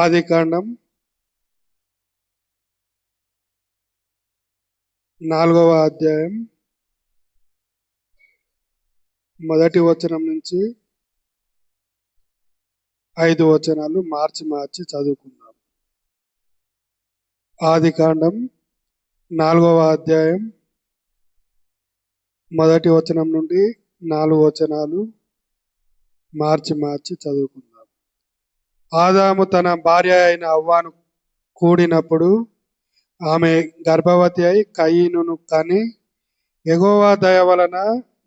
ఆదికాండం 4వ అధ్యాయం మొదటి వచనం నుంచి 5 వచనాలు మార్చి చదువుకుందాం. ఆదికాండం 4వ అధ్యాయం మొదటి వచనం నుండి 4 వచనాలు మార్చి చదువుకుందాం. ఆదాము తన భార్య అయిన హవ్వను కూడినప్పుడు ఆమె గర్భవతి అయి కయీనును కని, యెహోవా దయ వలన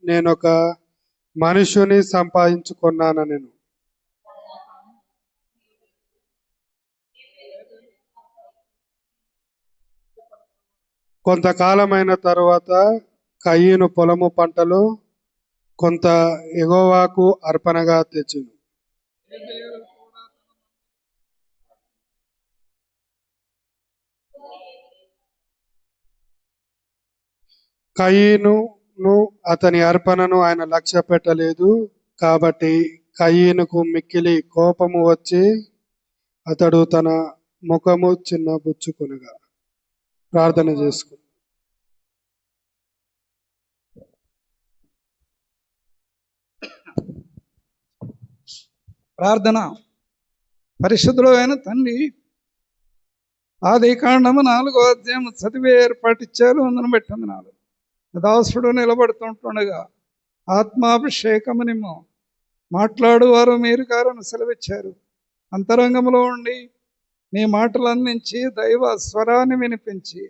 నేనొక మనుషుని సంపాదించుకున్నానెను. కొంతకాలమైన తరువాత కయీను పొలము పంటలో కొంత యెహోవాకు అర్పణగా తెచ్చెను. కయీనును అతని అర్పణను ఆయన లక్ష్య పెట్టలేదు. కాబట్టి కయీనుకు మిక్కిలి కోపము వచ్చి అతడు తన ముఖము చిన్నబుచ్చుకొనగా. ప్రార్థన చేసుకుంది. ప్రార్థన. పరిశుద్ధుడు అయిన తండ్రి, ఆదికాండము 4వ అధ్యాయం చదివే ఏర్పాటిచ్చారు. అందును బట్టి వందనాలు. దాసుడు నిలబడుతుంటుండగా ఆత్మాభిషేకమునిమ్ము, మాట్లాడువారు మీరు కారని సెలవిచ్చారు. అంతరంగంలో ఉండి నీ మాటలు అందించి దైవ స్వరాన్ని వినిపించి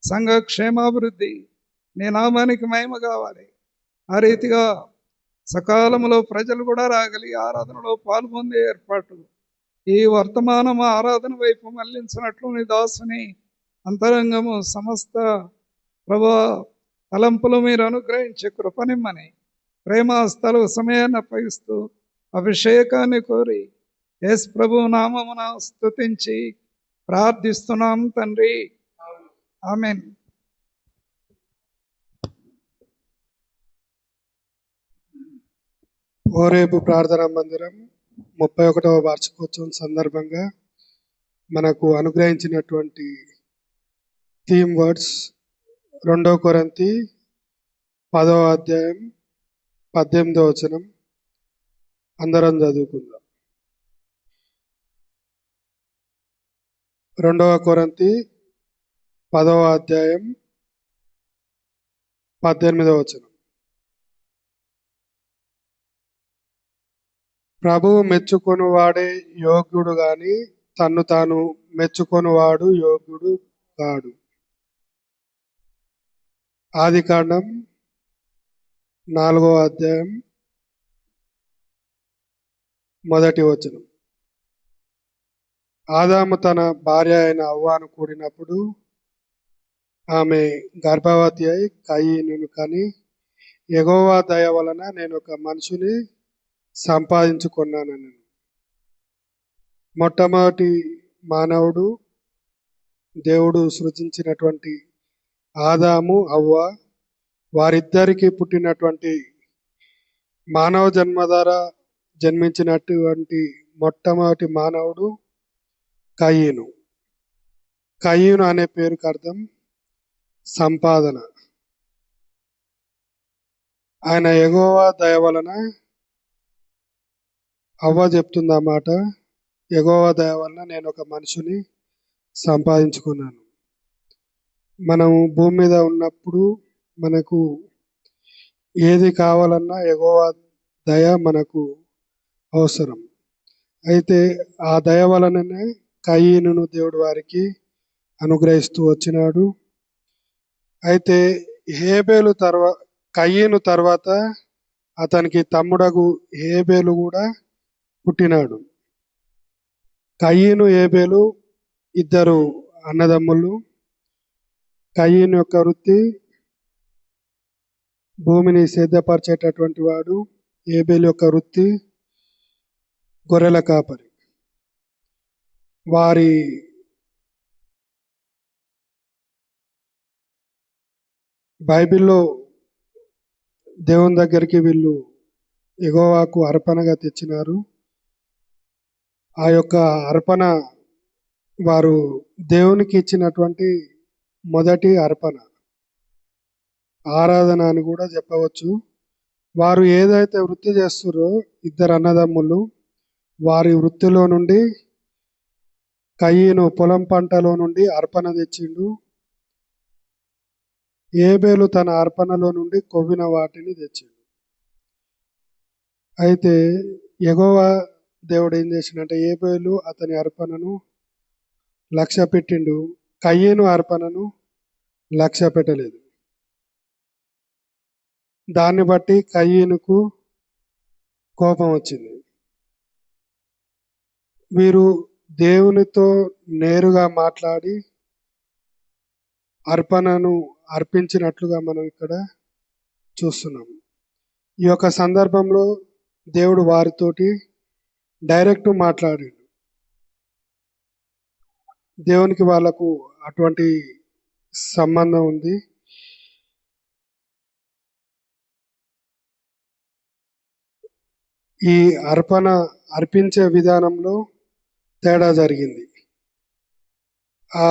సంఘ క్షేమాభివృద్ధి నీ నామానికి మహిమ కావాలి. ఆ రీతిగా సకాలంలో ప్రజలు కూడా రాగలి ఆరాధనలో పాల్గొందే ఏర్పాటు ఈ వర్తమానం ఆరాధన వైపు మళ్లించినట్లు నీ దాసుని అంతరంగము సమస్త ప్రభా తలంపులు మీరు అనుగ్రహించే కృపనిమ్మని ప్రేమాస్థలు సమయాన్ని అప్పగిస్తూ అభిషేకాన్ని కోరి యేసు ప్రభు నామమున స్తుతించి ప్రార్థిస్తున్నాం తండ్రి, ఆమేన్. ఓరేపు ప్రార్థనా మందిరం 31వ వార్షికోత్సవం సందర్భంగా మనకు అనుగ్రహించినటువంటి థీమ్ వర్డ్స్ 2 కొరింథీ 10వ అధ్యాయం 18వ వచనం. అందరం చదువుకుందాం. 2 కొరింథీ 10వ అధ్యాయం 18వ వచనం. ప్రభువు మెచ్చుకొనువాడే యోగ్యుడు గాని తన్ను తాను మెచ్చుకొనువాడు యోగ్యుడు కాడు. ఆదికాండం 4వ అధ్యాయం మొదటి వచనం. ఆదాము తన భార్య అయిన హవ్వను కూడినప్పుడు ఆమె గర్భవతి అయి కయీనును కని, యెహోవా దయ వలన నేను ఒక మనిషిని సంపాదించుకున్నానని. మొట్టమొదటి మానవుడు దేవుడు సృజించినటువంటి ఆదాము హవ్వ, వారిద్దరికి పుట్టినటువంటి మానవ జన్మ ద్వారా జన్మించినటువంటి మొట్టమొదటి మానవుడు కయీను. కయీను అనే పేరుకు అర్థం సంపాదన. ఆయన యెహోవా దయ వలన, హవ్వ చెప్తుంది ఆ మాట, యెహోవా దయ వలన నేను ఒక మనిషిని సంపాదించుకున్నాను. మనము భూమి మీద ఉన్నప్పుడు మనకు ఏది కావాలన్నా యెహోవా దయ మనకు అవసరం. అయితే ఆ దయ వలననే కయీనును దేవుడు వారికి అనుగ్రహిస్తూ వచ్చినాడు. అయితే కయీను తర్వాత అతనికి తమ్ముడగు హేబేలు కూడా పుట్టినాడు. కయీను హేబేలు ఇద్దరు అన్నదమ్ములు. కయీను యొక్క వృత్తి భూమిని సేద్యపరిచేటటువంటి వాడు. హేబేలు యొక్క వృత్తి గొర్రెల కాపరి. వారి బైబిల్లో దేవుని దగ్గరికి వీళ్ళు యెహోవాకు అర్పణగా తెచ్చినారు. ఆ యొక్క అర్పణ వారు దేవునికి ఇచ్చినటువంటి మొదటి అర్పణ, ఆరాధన అని కూడా చెప్పవచ్చు. వారు ఏదైతే వృత్తి చేస్తున్నారో, ఇద్దరు అన్నదమ్ములు, వారి వృత్తిలో నుండి కయ్యను పొలం పంటలో నుండి అర్పణ తెచ్చిండు. ఏబేలు తన అర్పణలో నుండి కొవ్విన వాటిని తెచ్చిండు. అయితే యెహోవా దేవుడు ఏం చేసిండంటే, ఏబేలు అతని అర్పణను లక్ష్య పెట్టిండు, కయ్యను అర్పణను లక్ష్య పెట్టలేదు. దాన్ని బట్టి కయ్యనుకు కోపం వచ్చింది. వీరు దేవునితో నేరుగా మాట్లాడి అర్పణను అర్పించినట్లుగా మనం ఇక్కడ చూస్తున్నాం. ఈ యొక్క సందర్భంలో దేవుడు వారితోటి డైరెక్ట్ మాట్లాడిండు. దేవునికి వాళ్ళకు అటువంటి సంబంధం ఉంది. ఈ అర్పణ అర్పించే విధానంలో తేడా జరిగింది. ఆ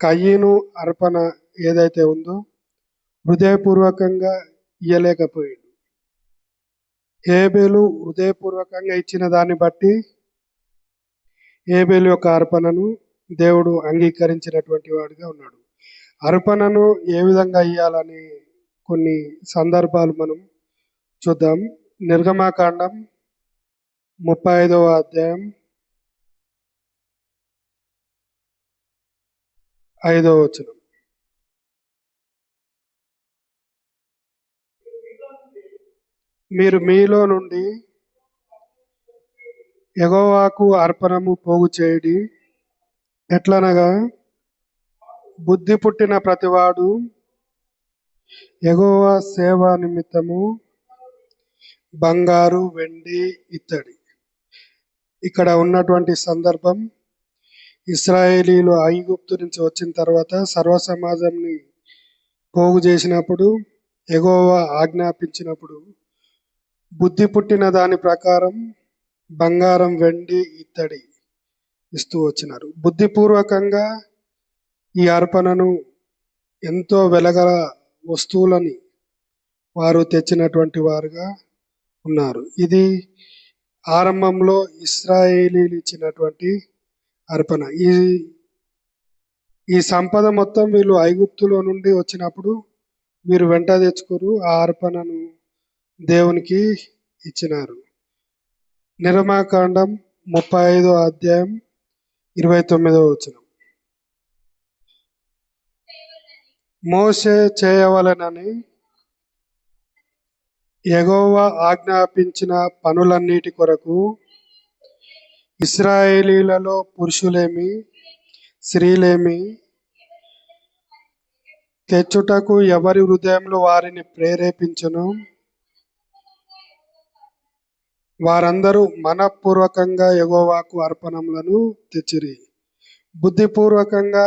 కయ్యను అర్పణ ఏదైతే ఉందో హృదయపూర్వకంగా ఇయ్యలేకపోయాడు. హేబేలు హృదయపూర్వకంగా ఇచ్చిన దాన్ని బట్టి హేబేలు యొక్క అర్పణను దేవుడు అంగీకరించినటువంటి వాడిగా ఉన్నాడు. అర్పణను ఏ విధంగా ఇయ్యాలని కొన్ని సందర్భాలు మనం చూద్దాం. నిర్గమాకాండం 35వ అధ్యాయం 5వ వచనం. మీరు మీలో నుండి యెహోవాకు అర్పణము పోగు చేయడి. ఎట్లనగా బుద్ధి పుట్టిన ప్రతివాడు యెహోవా సేవ నిమిత్తము బంగారు, వెండి, ఇత్తడి. ఇక్కడ ఉన్నటువంటి సందర్భం, ఇశ్రాయేలీలు ఐగుప్తు నుంచి వచ్చిన తర్వాత సర్వ సమాజంని పోగు చేసినప్పుడు, యెహోవా ఆజ్ఞాపించినప్పుడు బుద్ధి పుట్టిన దాని ప్రకారం బంగారం, వెండి, ఇత్తడి ఇస్తూ వచ్చినారు. బుద్ధిపూర్వకంగా ఈ అర్పణను ఎంతో వెలగల వస్తువులని వారు తెచ్చినటువంటి వారుగా ఉన్నారు. ఇది ఆరంభంలో ఇశ్రాయేలీలు ఇచ్చినటువంటి అర్పణ. ఈ సంపద మొత్తం వీళ్ళు ఐగుప్తులో నుండి వచ్చినప్పుడు వీరు వెంట తెచ్చుకోరు, ఆ అర్పణను దేవునికి ఇచ్చినారు. నిర్గమాకాండం 35వ అధ్యాయం 29వ వచనం. మోషే చేయవలెనని యెహోవా ఆజ్ఞాపించిన పనులన్నిటి కొరకు ఇశ్రాయేలీలలో పురుషులేమి స్త్రీలేమి తెచ్చుటకు ఎవరి హృదయంలో వారిని ప్రేరేపించును, వారందరూ మనపూర్వకంగా యెహోవాకు అర్పణములను తెచ్చిరి. బుద్ధిపూర్వకంగా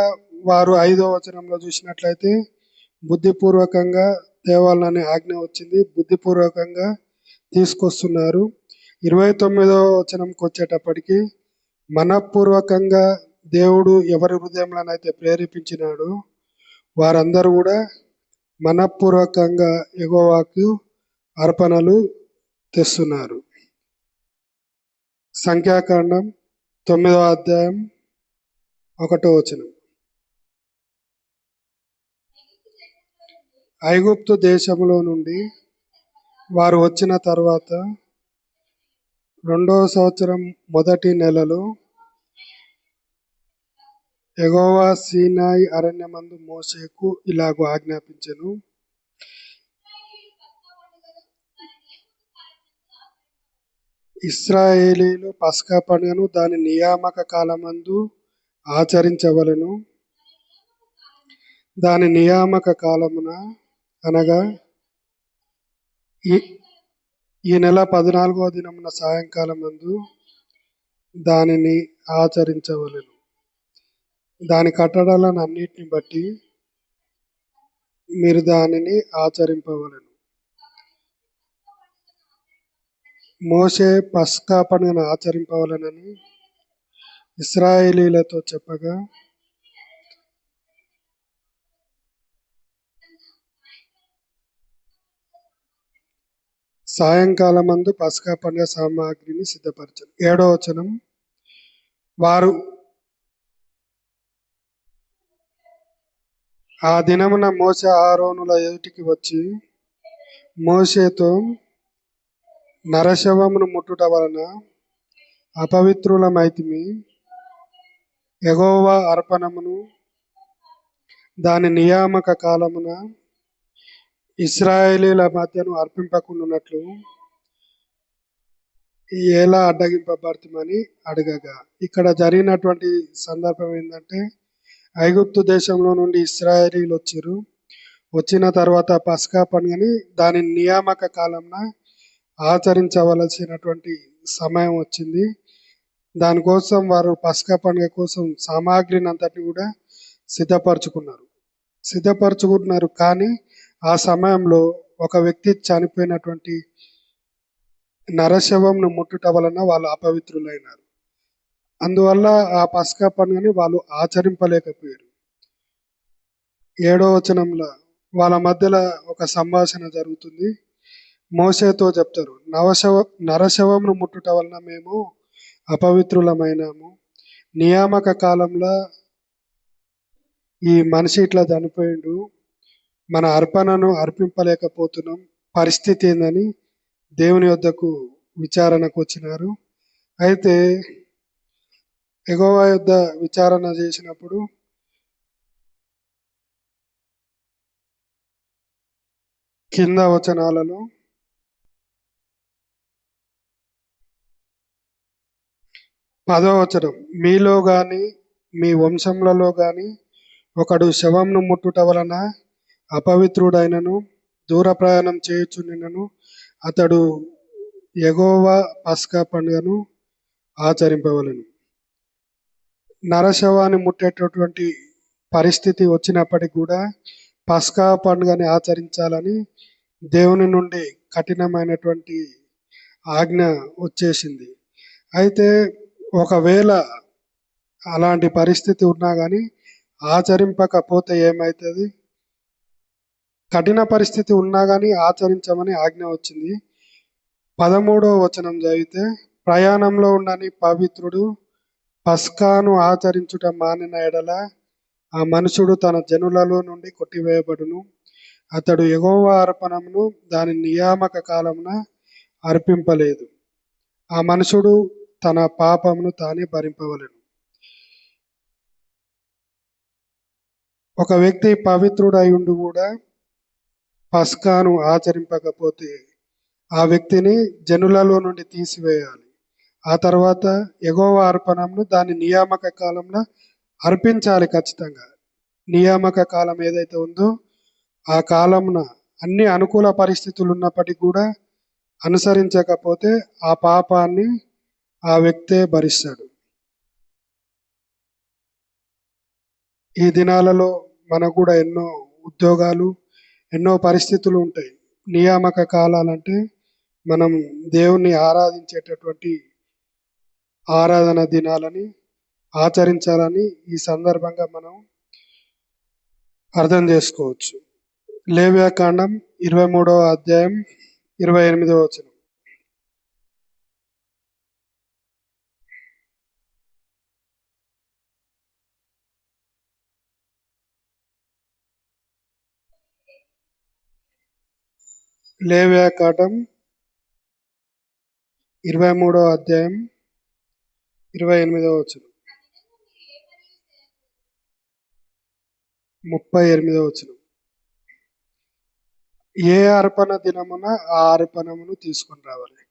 వారు 5వ వచనంలో చూసినట్లయితే బుద్ధిపూర్వకంగా తేవాలని ఆజ్ఞ వచ్చింది, బుద్ధిపూర్వకంగా తీసుకొస్తున్నారు. 29వ వచనంకి వచ్చేటప్పటికి మనపూర్వకంగా దేవుడు ఎవరి హృదయంలోనైతే ప్రేరేపించినాడో వారందరూ కూడా మనపూర్వకంగా యెహోవాకు అర్పణలు తెస్తున్నారు. సంఖ్యాకాండం 9వ అధ్యాయం 1వ వచనం. ఐగుప్తు దేశంలో నుండి వారు వచ్చిన తర్వాత 2వ సంవత్సరం మొదటి నెలలో యెహోవా సీనాయి అరణ్యమందు మోషేకు ఇలాగూ ఆజ్ఞాపించెను. ఇశ్రాయేలీలు పస్కా పండుగను దాని నియామక కాలమందు ఆచరించవలెను. దాని నియామక కాలమున అనగా ఈ నెల 14వ దినమున సాయంకాలం మందు దానిని ఆచరించవలెను. దాని కట్టడలను అన్నిటిని బట్టి మీరు దానిని ఆచరింపవలెను. మోషే పస్కా పండుగను ఆచరింపవలెనని ఇశ్రాయేలీలతో చెప్పగా, సాయంకాలమందు పస్కా పండుగ సామాగ్రిని సిద్ధపరచను. 7వ వచనం, వారు ఆ దినమున మోషే ఆరోనుల ఎదుటికి వచ్చి మోషేతో, నరశవమును ముట్టుట వలన అపవిత్రులమైతిమి, యెహోవా అర్పణమును దాని నియామక కాలమున ఇశ్రాయేలీల మధ్యను అర్పింపకుండానట్లు ఎలా అడ్డగింపబడుతుందని అడగగా, ఇక్కడ జరిగినటువంటి సందర్భం ఏంటంటే, ఐగుప్తు దేశంలో నుండి ఇశ్రాయేలీలు వచ్చారు. వచ్చిన తర్వాత పస్కా పండుగని దాని నియామక కాలంన ఆచరించవలసినటువంటి సమయం వచ్చింది. దానికోసం వారు పస్కా పండుగ కోసం సామాగ్రిని అంతటి కూడా సిద్ధపరచుకున్నారు. కానీ ఆ సమయంలో ఒక వ్యక్తి చనిపోయినటువంటి నరశవంను ముట్టుట వలన వాళ్ళు అపవిత్రులైనారు. అందువల్ల ఆ పస్కా పండుగని వాళ్ళు ఆచరింపలేకపోయారు. 7వ వచనంలో వాళ్ళ మధ్యలో ఒక సంభాషణ జరుగుతుంది. మోషేతో చెప్తారు, నరశవంను ముట్టుట వలన మేము అపవిత్రులమైనాము. నియామక కాలంలో ఈ మనిషి ఇట్లా చనిపోయిండు, మన అర్పణను అర్పింపలేకపోతున్నాం, పరిస్థితి ఏందని దేవుని యొద్దకు విచారణకు వచ్చినారు. అయితే యెహోవా యొద్ద విచారణ చేసినప్పుడు కింద వచనాలలో 10వ వచనం, మీలో గాని మీ వంశములలో గాని ఒకడు శవంను ముట్టుట వలన అపవిత్రుడైనను దూర ప్రయాణం చేయుచునినను అతడు యెహోవా పస్కా పండుగను ఆచరింపవలెను. నరశవాన్ని ముట్టేటటువంటి పరిస్థితి వచ్చినప్పటికీ కూడా పస్కా పండుగని ఆచరించాలని దేవుని నుండి కఠినమైనటువంటి ఆజ్ఞ వచ్చేసింది. అయితే ఒకవేళ అలాంటి పరిస్థితి ఉన్నా కానీ ఆచరింపకపోతే ఏమవుతుంది? కఠిన పరిస్థితి ఉన్నా కానీ ఆచరించమని ఆజ్ఞ వచ్చింది. 13వ వచనం చదివితే, ప్రయాణంలో ఉండని పవిత్రుడు పస్కాను ఆచరించుట మానిన ఎడల ఆ మనుషుడు తన జనులలో నుండి కొట్టివేయబడును. అతడు యెహోవా అర్పణమును దాని నియామక కాలమున అర్పింపలేదు. ఆ మనుషుడు తన పాపమును తానే భరింపవలెను. ఒక వ్యక్తి పవిత్రుడై ఉండి కూడా పస్కాను ఆచరింపకపోతే ఆ వ్యక్తిని జనులలో నుండి తీసివేయాలి. ఆ తర్వాత యెహోవా అర్పణమును దాని నియామక కాలంలో అర్పించాలి ఖచ్చితంగా. నియామక కాలం ఏదైతే ఉందో ఆ కాలమున అన్ని అనుకూల పరిస్థితులు ఉన్నప్పటికీ కూడా అనుసరించకపోతే ఆ పాపాన్ని ఆ వ్యక్తే భరిస్తాడు. ఈ దినాలలో మనకు కూడా ఎన్నో ఉద్యోగాలు, ఎన్నో పరిస్థితులు ఉంటాయి. నియామక కాలాలంటే మనం దేవుణ్ణి ఆరాధించేటటువంటి ఆరాధన దినాలని ఆచరించాలని ఈ సందర్భంగా మనం అర్థం చేసుకోవచ్చు. లేవ్యాకాండం 23వ అధ్యాయం 28వ వచనం. లేవ్యాకాండం 23వ అధ్యాయం 28వ వచనం, 38వ వచనం. ఏ అర్పణ దినమున ఆ అర్పణమును తీసుకొని రావాలి.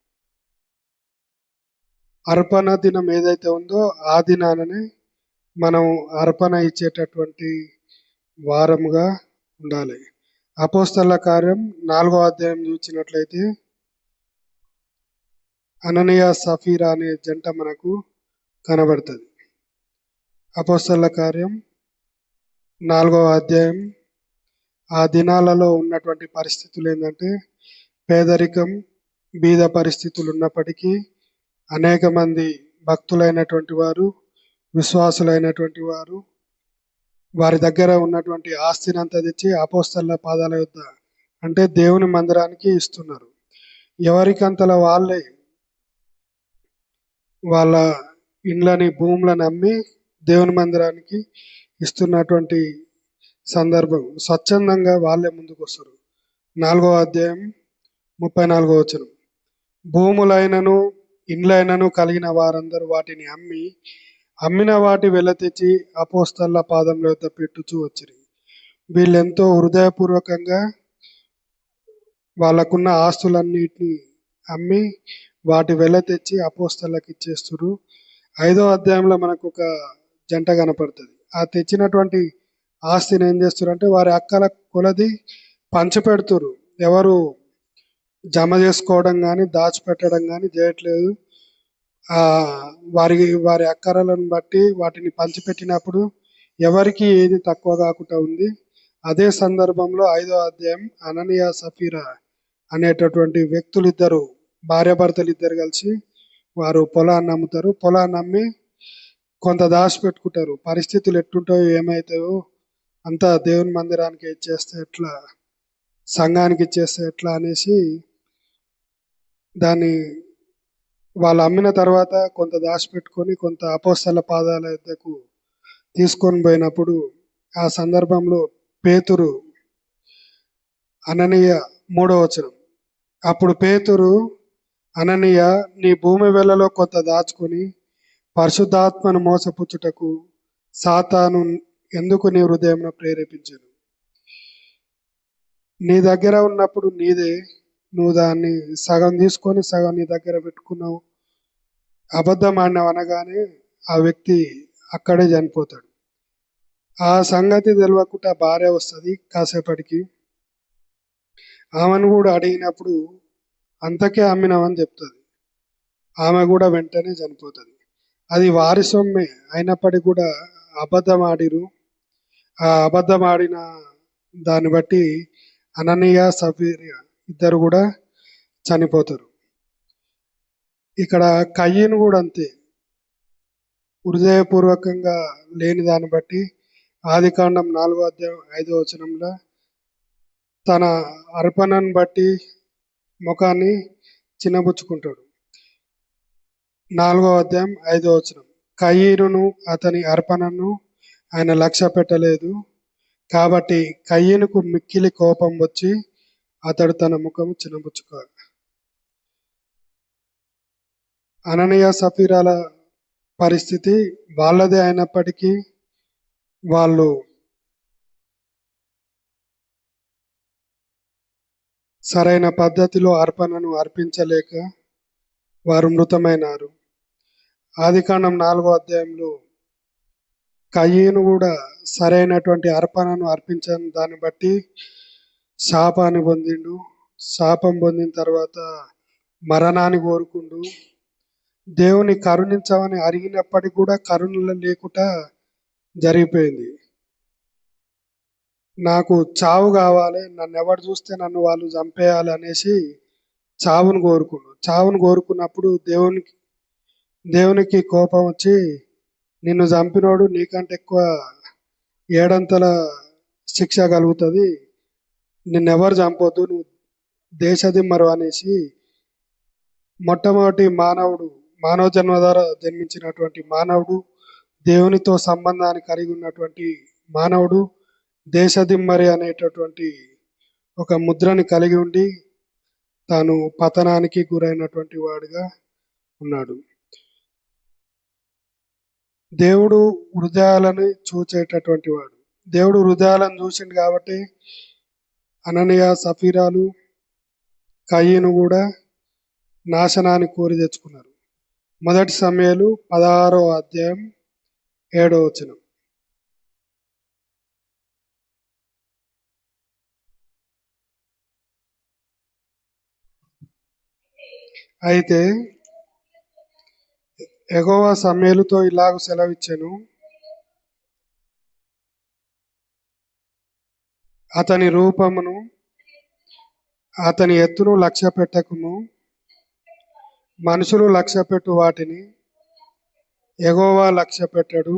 అర్పణ దినం ఏదైతే ఉందో ఆ దినాననే మనం అర్పణ ఇచ్చేటటువంటి వారముగా ఉండాలి. అపోస్తల కార్యం 4వ అధ్యాయం చూసినట్లయితే అననీయ సఫీరా అనే జంట మనకు కనబడుతుంది. అపోస్తల కార్యం 4వ అధ్యాయం. ఆ దినాలలో ఉన్నటువంటి పరిస్థితులు ఏంటంటే, పేదరికం, బీద పరిస్థితులు ఉన్నప్పటికీ అనేక మంది భక్తులైనటువంటి వారు విశ్వాసులైనటువంటి వారు వారి దగ్గర ఉన్నటువంటి ఆస్తిని అంతా తెచ్చి అపోస్తలుల పాదాల యొద్ద అంటే దేవుని మందిరానికి ఇస్తున్నారు. ఎవరికంతలా వాళ్ళే వాళ్ళ ఇండ్లని భూములను అమ్మి దేవుని మందిరానికి ఇస్తున్నటువంటి సందర్భం. స్వచ్ఛందంగా వాళ్ళే ముందుకు వస్తారు. 4వ అధ్యాయం 34వ వచనం. భూములైనను ఇండ్లైనను కలిగిన వారందరూ వాటిని అమ్మిన వాటి వెల తెచ్చి అపోస్తలుల పాదముల యొద్ద పెట్టుచూ వచ్చిరి. వీళ్ళెంతో హృదయపూర్వకంగా వాళ్ళకున్న ఆస్తులన్నిటిని అమ్మి వాటి వెల తెచ్చి అపోస్తలకు ఇచ్చేస్తున్నారు. 5వ అధ్యాయంలో మనకు ఒక జంట కనపడుతుంది. ఆ తెచ్చినటువంటి ఆస్తిని ఏం చేస్తారు అంటే వారి అక్కల కొలది పంచిపెడుతురు. ఎవరు జమ చేసుకోవడం కానీ దాచిపెట్టడం కానీ చేయట్లేదు. వారి అక్కరలను బట్టి వాటిని పంచిపెట్టినప్పుడు ఎవరికి ఏది తక్కువ కాకుండా ఉంది. అదే సందర్భంలో 5వ అధ్యాయం అననీయ సఫీరా అనేటటువంటి వ్యక్తులు ఇద్దరు, భార్యాభర్తలు ఇద్దరు కలిసి వారు పొలాన్ని అమ్ముతారు. పొలాన్ని అమ్మి కొంత దాచిపెట్టుకుంటారు. పరిస్థితులు ఎట్టుంటాయో ఏమవుతాయో అంతా దేవుని మందిరానికి ఇచ్చేస్తే ఎట్లా, సంఘానికి ఇచ్చేస్తే ఎట్లా అనేసి దాన్ని వాళ్ళు అమ్మిన తర్వాత కొంత దాచిపెట్టుకొని కొంత అపోస్తల పాదాల యొద్దకు తీసుకొని పోయినప్పుడు ఆ సందర్భంలో పేతురు అననీయ 3వ వచనం. అప్పుడు పేతురు అననీయ, నీ భూమి వెలలో కొంత దాచుకొని పరిశుద్ధాత్మను మోసపుచ్చుటకు సాతాను ఎందుకు నీ హృదయంలో ప్రేరేపించను? నీ దగ్గర ఉన్నప్పుడు నీదే, నువ్వు దాన్ని సగం తీసుకొని సగం నీ దగ్గర పెట్టుకున్నావు, అబద్ధం ఆడినావు అనగానే ఆ వ్యక్తి అక్కడే చనిపోతాడు. ఆ సంగతి తెలియకుండా భార్య వస్తుంది. కాసేపటికి ఆమెను కూడా అడిగినప్పుడు అంతకే అమ్మినామని చెప్తుంది. ఆమె కూడా వెంటనే చనిపోతుంది. అది వారి సొమ్మే అయినప్పటికీ కూడా అబద్ధం ఆడిరు. ఆ అబద్ధం ఆడిన దాన్ని బట్టి అననీయ సఫీరా ఇద్దరు కూడా చనిపోతారు. ఇక్కడ కయ్యను కూడా అంతే, హృదయపూర్వకంగా లేని దాన్ని బట్టి ఆదికాండం 4వ అధ్యాయం 5వ వచనంలో తన అర్పణను బట్టి ముఖాన్ని చిన్నబుచ్చుకుంటాడు. 4వ అధ్యాయం 5వ వచనం. కయ్యనును అతని అర్పణను ఆయన లక్ష్య పెట్టలేదు కాబట్టి కయ్యనుకు మిక్కిలి కోపం వచ్చి అతడు తన ముఖము చిన్నబుచ్చుకోవాలి. అననీయ సఫీరాల పరిస్థితి వాళ్ళదే అయినప్పటికీ వాళ్ళు సరైన పద్ధతిలో అర్పణను అర్పించలేక వారు మృతమైనారు. ఆదికాండం 4వ అధ్యాయంలో కయ్యను కూడా సరైనటువంటి అర్పణను అర్పించని దాన్ని బట్టి శాపాన్ని పొందిండు. శాపం పొందిన తర్వాత మరణాన్ని కోరుకుండు. దేవుని కరుణించమని అడిగినప్పటికీ కూడా కరుణ లేకుండా జరిగిపోయింది. నాకు చావు కావాలి, నన్ను ఎవరు చూస్తే నన్ను వాళ్ళు చంపేయాలి అనేసి చావును కోరుకున్నప్పుడు దేవునికి కోపం వచ్చి, నిన్ను చంపినోడు నీకంటే ఎక్కువ ఏడంతల శిక్ష కలుగుతుంది, నిన్నెవరు చంపొద్దు, నువ్వు దేశదిమ్మరు అనేసి మొట్టమొదటి మానవ జన్మ ద్వారా జన్మించినటువంటి మానవుడు, దేవునితో సంబంధాన్ని కలిగి ఉన్నటువంటి మానవుడు దేశదిమ్మరి అనేటటువంటి ఒక ముద్రని కలిగి ఉండి తాను పతనానికి గురైనటువంటి వాడుగా ఉన్నాడు. దేవుడు హృదయాలను చూచేటటువంటి వాడు. దేవుడు హృదయాలను చూసిండు కాబట్టి అననీయ సఫీరాలు కయ్యను కూడా నాశనాన్ని కోరి తెచ్చుకున్నారు. 1 సమూయేలు 16వ అధ్యాయం 7వ వచనం. అయితే యెహోవా సమూయేలుతో ఇలాగ సెలవిచ్చెను, అతని రూపమును అతని ఎత్తును లక్ష్య పెట్టకుము, మనుషులు లక్ష్య పెట్టు వాటిని యెహోవా లక్ష్య పెట్టడు,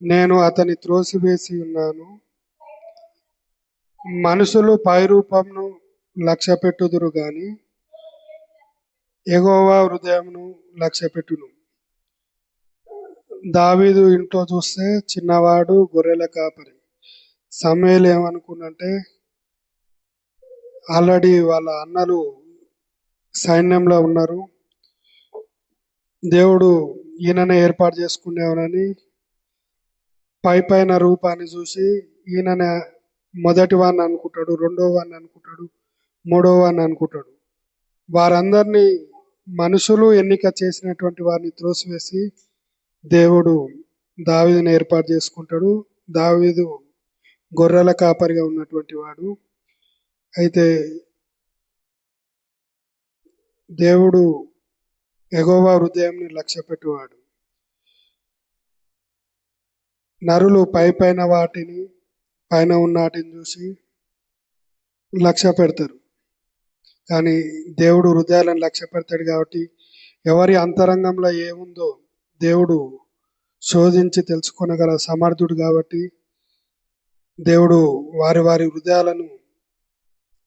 నేను అతని త్రోసివేసి ఉన్నాను. మనుషులు పైరూపంను లక్ష్య పెట్టుదురు గాని యెహోవా హృదయమును లక్ష్య పెట్టును. దావీదు ఇంట్లో చూస్తే చిన్నవాడు, గొర్రెల కాపరి. సమూయేలు ఏమనుకున్నంటే ఆల్రెడీ వాళ్ళ అన్నలు సైన్యంలో ఉన్నారు, దేవుడు ఈయననే ఏర్పాటు చేసుకునేవనని పైన రూపాన్ని చూసి ఈయననే మొదటి వాడిని అనుకుంటాడు, రెండో వాడిని అనుకుంటాడు, మూడో వాడిని అనుకుంటాడు. వారందరినీ మనుషులు ఎన్నిక చేసినటువంటి వారిని త్రోసివేసి దేవుడు దావీదుని ఏర్పాటు చేసుకుంటాడు. దావీదు గొర్రెల కాపరిగా ఉన్నటువంటి వాడు. అయితే దేవుడు యెహోవా హృదయంని లక్ష్య పెట్టువాడు. నరులు పైన వాటిని, పైన ఉన్న వాటిని చూసి లక్ష్య పెడతారు, కానీ దేవుడు హృదయాలను లక్ష్య పెడతాడు. కాబట్టి ఎవరి అంతరంగంలో ఏముందో దేవుడు శోధించి తెలుసుకొనగల సమర్థుడు. కాబట్టి దేవుడు వారి వారి హృదయాలను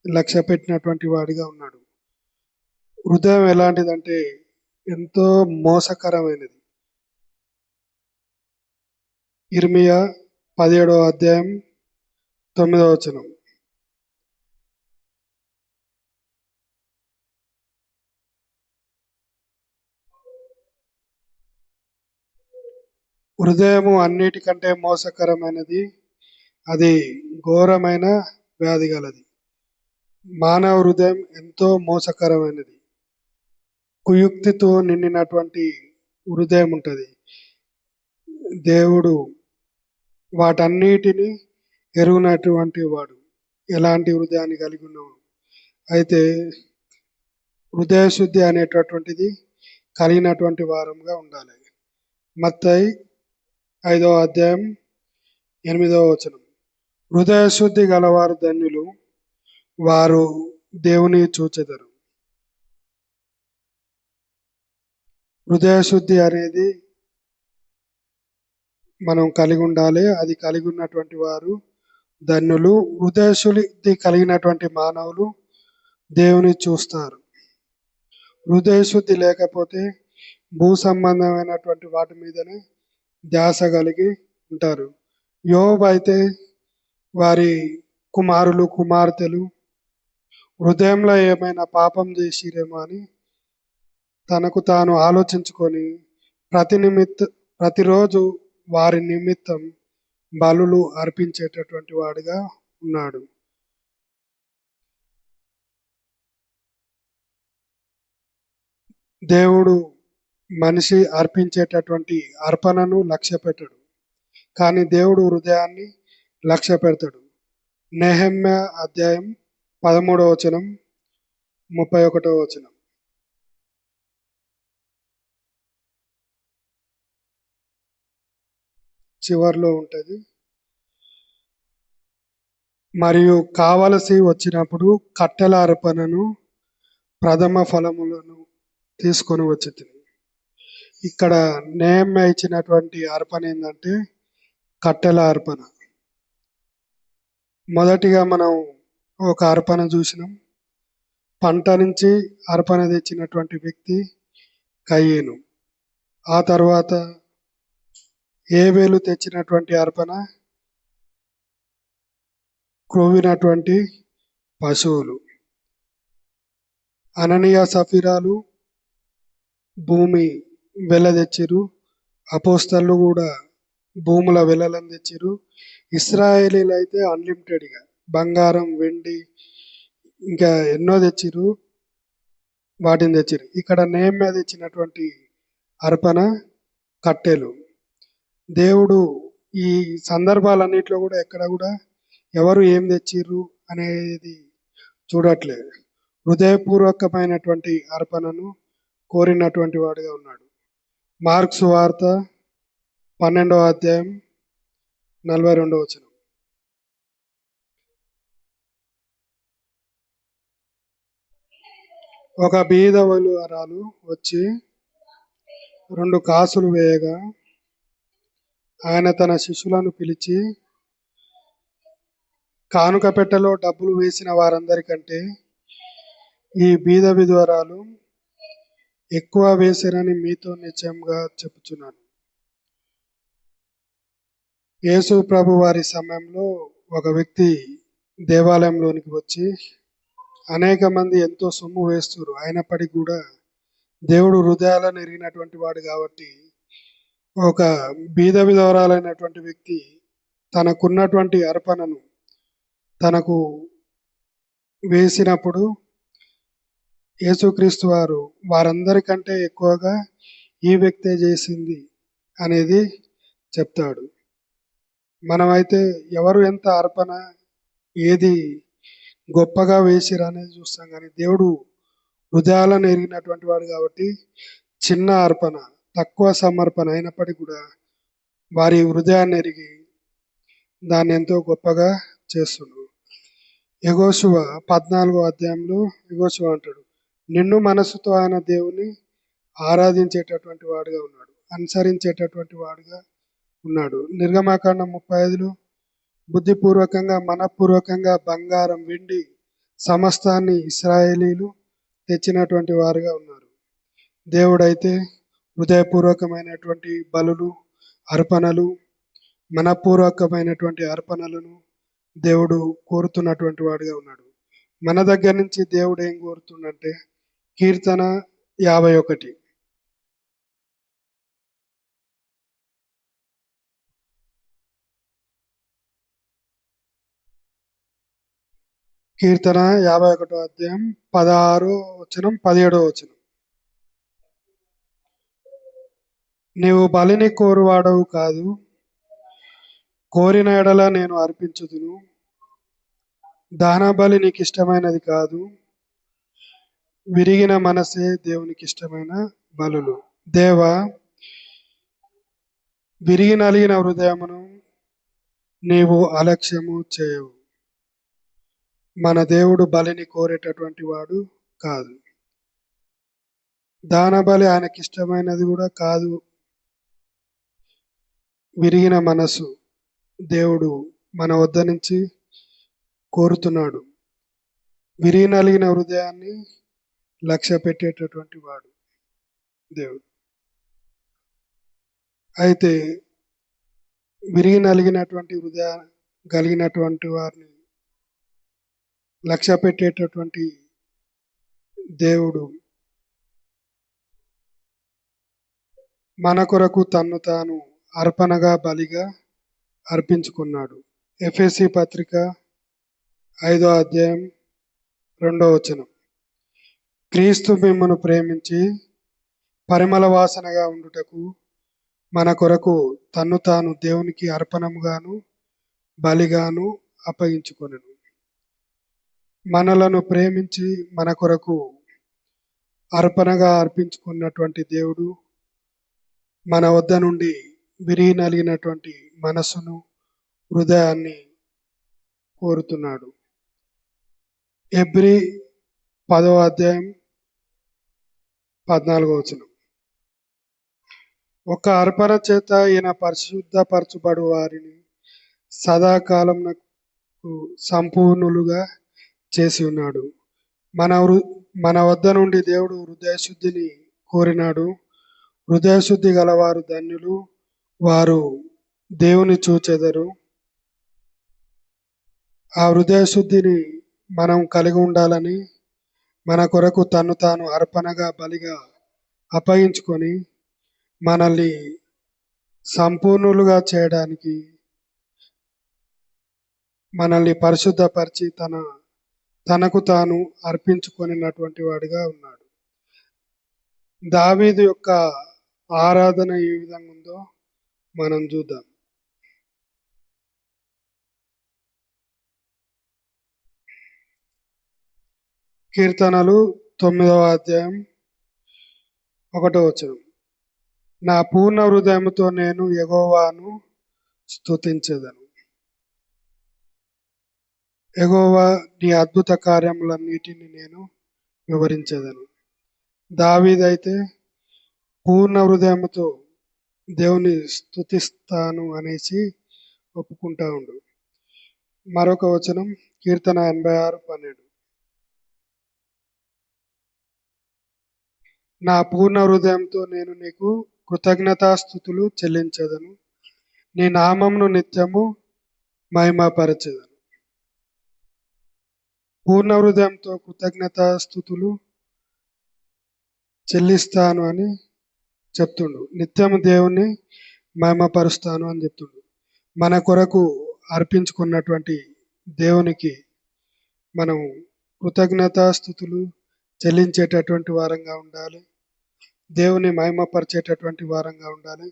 లక్ష్య పెట్టినటువంటి వాడిగా ఉన్నాడు. హృదయం ఎలాంటిదంటే ఎంతో మోసకరమైనది. ఇర్మియా 17వ అధ్యాయం 9వ వచనం. హృదయము అన్నిటికంటే మోసకరమైనది, అది ఘోరమైన వ్యాధి గలది. మానవ హృదయం ఎంతో మోసకరమైనది. కుయుక్తితో నిండినటువంటి హృదయం ఉంటుంది. దేవుడు వాటన్నిటిని ఎరుగునటువంటి వాడు, ఎలాంటి హృదయాన్ని కలిగి ఉన్నాడు. అయితే హృదయ శుద్ధి అనేటటువంటిది కలిగినటువంటి వారంగా ఉండాలి. మత్తయి 5వ అధ్యాయం 8వ వచనం. హృదయ శుద్ధి గలవారు ధన్యులు, వారు దేవుని చూచెదరు. హృదయ శుద్ధి అనేది మనం కలిగి ఉండాలి. అది కలిగి ఉన్నటువంటి వారు ధన్యులు. హృదయ శుద్ధి కలిగినటువంటి మానవులు దేవుని చూస్తారు. హృదయ శుద్ధి లేకపోతే భూ సంబంధమైనటువంటి వాటి మీదనే ధ్యాస కలిగి ఉంటారు. యోబు అయితే వారి కుమారులు, కుమార్తెలు హృదయంలో ఏమైనా పాపం చేసిరేమో అని తనకు తాను ఆలోచించుకొని ప్రతిరోజు వారి నిమిత్తం బలులు అర్పించేటటువంటి వాడిగా ఉన్నాడు. దేవుడు మనిషి అర్పించేటటువంటి అర్పణను లక్ష్య పెట్టడు, కానీ దేవుడు హృదయాన్ని లక్ష్య పెడతాడు. నెహెమ్యా అధ్యాయం 13వ వచనం, 31వ వచనం. చివర్లో ఉంటుంది. మరియు కావలసి వచ్చినప్పుడు కట్టెల అర్పణను, ప్రథమ ఫలములను తీసుకొని వచ్చి. ఇక్కడ నెహెమ్యా ఇచ్చినటువంటి అర్పణ ఏంటంటే కట్టెల అర్పణ. మొదటిగా మనం ఒక అర్పణ చూసినాం. పంట నుంచి అర్పణ తెచ్చినటువంటి వ్యక్తి కయీను. ఆ తర్వాత హేబెలు తెచ్చినటువంటి అర్పణ క్రొవ్వినటువంటి పశువులు. అననీయ సఫీరాలు భూమి వెల తెచ్చిరు. అపోస్తలు కూడా భూముల వెలలను తెచ్చిరు. ఇస్రాయేలీలు అయితే అన్లిమిటెడ్గా బంగారం, వెండి ఇంకా ఎన్నో తెచ్చిరు, వాటిని తెచ్చిరు. ఇక్కడ నెహెమ్యా తెచ్చినటువంటి అర్పణ కట్టెలు. దేవుడు ఈ సందర్భాలన్నింటిలో కూడా ఎక్కడ కూడా ఎవరు ఏం తెచ్చిర్రు అనేది చూడట్లేదు. హృదయపూర్వకమైనటువంటి అర్పణను కోరినటువంటి వాడుగా ఉన్నాడు. మార్క్స్ వార్త 12వ అధ్యాయం 42వ వచనం. ఒక బీదవలురాలు వచ్చి 2 కాసులు వేయగా ఆయన తన శిష్యులను పిలిచి, కానుక పెట్టెలో డబ్బులు వేసిన వారందరికంటే ఈ బీద విధవరాలు ఎక్కువ వేసిరని మీతో నిశ్చయంగా చెప్పుచున్నాను. యేసు ప్రభు వారి సమయంలో ఒక వ్యక్తి దేవాలయంలోనికి వచ్చి, అనేక మంది ఎంతో సొమ్ము వేస్తున్నారు, అయినప్పటికీ కూడా దేవుడు హృదయాలను ఎరిగినటువంటి వాడు కాబట్టి ఒక బీద విధవరాలైనటువంటి వ్యక్తి తనకున్నటువంటి అర్పణను తనకు వేసినప్పుడు యేసుక్రీస్తు వారు వారందరికంటే ఎక్కువగా ఈ వ్యక్తే చేసింది అనేది చెప్తాడు. మనమైతే ఎవరు ఎంత అర్పణ ఏది గొప్పగా వేసిరు అనేది చూస్తాం, కానీ దేవుడు హృదయాలను ఎరిగినటువంటి వాడు కాబట్టి చిన్న అర్పణ, తక్కువ సమర్పణ అయినప్పటికీ కూడా వారి హృదయాన్ని ఎరిగి దాన్ని ఎంతో గొప్పగా చేస్తున్నాడు. యెహోషువ 14వ అధ్యాయంలో యెహోషువ అంటాడు, నిన్ను మనసుతో ఆయన దేవుని ఆరాధించేటటువంటి వాడుగా ఉన్నాడు, అనుసరించేటటువంటి వాడుగా ఉన్నాడు. నిర్గమాకాండం 35లో బుద్ధిపూర్వకంగా మనపూర్వకంగా బంగారం వెండి సమస్తాన్ని ఇశ్రాయేలీలు తెచ్చినటువంటి వారుగా ఉన్నారు. దేవుడైతే హృదయపూర్వకమైనటువంటి బలులు అర్పణలు మనపూర్వకమైనటువంటి అర్పణలను దేవుడు కోరుతున్నటువంటి వాడుగా ఉన్నాడు. మన దగ్గర నుంచి దేవుడు ఏం కోరుతుండంటే కీర్తన 51 కీర్తన 51వ అధ్యాయం 16వ వచనం 17వ వచనం. నీవు బలిని కోరువాడవు కాదు, కోరిన ఎడల నేను అర్పించుదును. దహన బలి నీకు ఇష్టమైనది కాదు, విరిగిన మనసే దేవునికి ఇష్టమైన బలులు. దేవా, విరిగి నలిగిన హృదయమును నీవు అలక్ష్యము చేయవు. మన దేవుడు బలిని కోరేటటువంటి వాడు కాదు, దాన బలి ఆయనకి ఇష్టమైనది కూడా కాదు. విరిగిన మనసు దేవుడు మన వద్ద నుంచి కోరుతున్నాడు. విరిగి నలిగిన హృదయాన్ని లక్ష్య పెట్టేటటువంటి వాడు దేవుడు. అయితే విరిగి నలిగినటువంటి హృదయ కలిగినటువంటి వారిని లక్ష్య పెట్టేటటువంటి దేవుడు మన కొరకు తన్ను తాను అర్పణగా బలిగా అర్పించుకున్నాడు. ఎఫెసీ పత్రిక 5వ అధ్యాయం 2వ వచనం. క్రీస్తు మిమ్మును ప్రేమించి పరిమళ వాసనగా ఉండుటకు మన కొరకు తన్ను తాను దేవునికి అర్పణముగాను బలిగాను అప్పగించుకొనెను. మనలను ప్రేమించి మన కొరకు అర్పణగా అర్పించుకున్నటువంటి దేవుడు మన వద్ద నుండి విరిగి నలిగినటువంటి మనసును హృదయాన్ని కోరుతున్నాడు. హెబ్రీ 10వ అధ్యాయం 14వ వచనం. ఒక అర్పణ చేత ఈయన పరిశుద్ధపరచబడు వారిని సదాకాలమునకు సంపూర్ణులుగా చేసి ఉన్నాడు. మన వద్ద నుండి దేవుడు హృదయశుద్ధిని కోరినాడు. హృదయశుద్ధి గలవారు ధన్యులు, వారు దేవుని చూచెదరు. ఆ హృదయశుద్ధిని మనం కలిగి ఉండాలని మన కొరకు తను తాను అర్పణగా బలిగా అప్పగించుకొని మనల్ని సంపూర్ణులుగా చేయడానికి, మనల్ని పరిశుద్ధపరిచి తనకు తాను అర్పించుకొనినటువంటి వాడిగా ఉన్నాడు. దావీదు యొక్క ఆరాధన ఏ విధంగా ఉందో మనం చూద్దాం. కీర్తనలు 9వ అధ్యాయం 1వ వచనం. నా పూర్ణ హృదయముతో నేను యెహోవాను స్తుతించెదను. యెహోవా, నీ అద్భుత కార్యములన్నిటిని నేను వివరించెదను. దావీదైతే పూర్ణ హృదయంతో దేవుని స్తుతిస్తాను అనేసి ఒప్పుకుంటా ఉండు. మరొక వచనం కీర్తన 86:12. నా పూర్ణ హృదయంతో నేను నీకు కృతజ్ఞతాస్థుతులు చెల్లించదను, నీ నామమును నిత్యము మహిమపరచెదను. పూర్ణ హృదయంతో కృతజ్ఞతాస్థుతులు చెల్లిస్తాను అని చెప్తుండు. నిత్యము దేవుణ్ణి మహిమపరుస్తాను అని చెప్తుండు. మన కొరకు అర్పించుకున్నటువంటి దేవునికి మనం కృతజ్ఞతాస్థుతులు చెల్లించేటటువంటి వారంగా ఉండాలి. దేవుని మహిమపరిచేటటువంటి వారంగా ఉండాలి.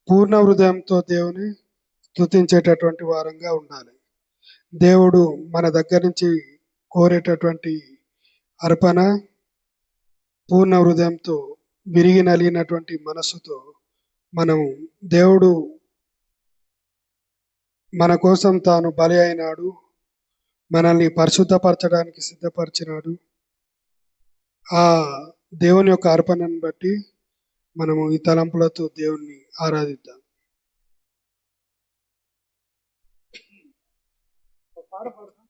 పూర్ణ హృదయంతో దేవుని స్తుతించేటటువంటి వారంగా ఉండాలి. దేవుడు మన దగ్గర నుంచి కోరేటటువంటి అర్పణ పూర్ణ హృదయంతో విరిగి నలిగినటువంటి మనస్సుతో మనం దేవుడు మన కోసం తాను బలి అయినాడు, మనల్ని పరిశుద్ధపరచడానికి సిద్ధపరిచినాడు. ఆ దేవుని యొక్క అర్పణను బట్టి మనము ఈ తలంపులతో దేవుణ్ణి ఆరాధిద్దాం. పాట పాడదాం.